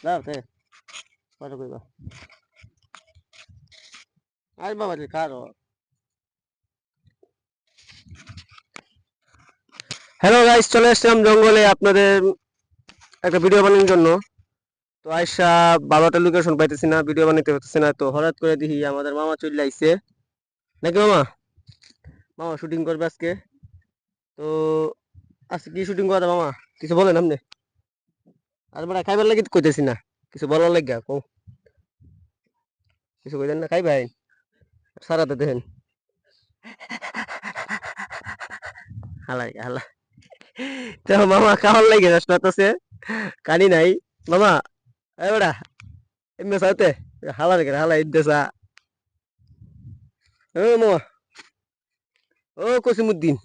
দাও তে কত কইবা আই বাবা রে খারো হ্যালো গাইস চলে আসলাম জঙ্গলে আপনাদের একটা ভিডিও বানানোর জন্য তো আইসা ভালোটা লোকেশন পাইতেছি না ভিডিও বানাইতে পারতেছি না তো হঠাৎ করে দেখি আমাদের মামা চলে আইছে নাকি মামা মামা শুটিং করবে আজকে তো আজকে কি শুটিং করা মামা কিছু বলেন আপনি আর বড় খাইবার লাগি কইতেছি না কিছু বলার লাগা কও কিছু কইদেন না খাই ভাই সারাতে দেখেন হালাই হালা তো মামা খাওয়ার লাগে রাস্তাতে কানি নাই মামা এ বড়া এমনি সাথে হালা রে হালা ইদ্দেসা ও মামা ও কসিমউদ্দিন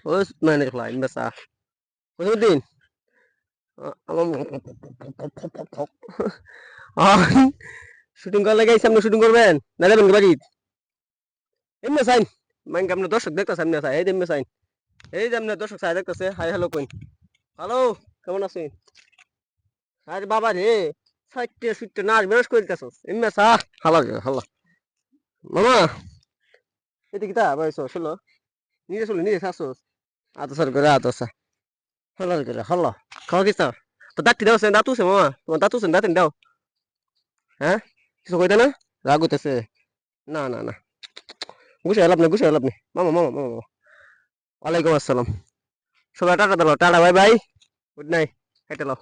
ও মানে খলা ইমসা কসিমউদ্দিন শুটিং করার লাগে সামনে শুটিং করবেন না যাবেন বাড়ি এমনি সাইন মাইন আপনি দর্শক দেখতেছে সামনে আছে এই এমনি সাইন এই যে আপনার দর্শক সাই দেখতেছে হাই হ্যালো কইন হ্যালো কেমন আছেন আরে বাবা রে সাইটে সুইটে নাচ বেরস করে দিতেছস এমনি সা হালা হালা মামা এটা কি তা বয়স শুলো নিজে শাসস আতো সর করে আতো সা হালা করে হালা খাওয়া কি তা তো দাঁতি দাও সেন দাঁতু সে মামা তোমার দাঁতু সেন দাঁতেন দাও হ্যাঁ কিছু কইতে না রাগ হইতেছে না না না গুছে এলাপ নে মামা মামা মামা ওয়ালাইকুম আসসালাম সবাই টাটা দাও tata bye bye good night হেঁটে লাও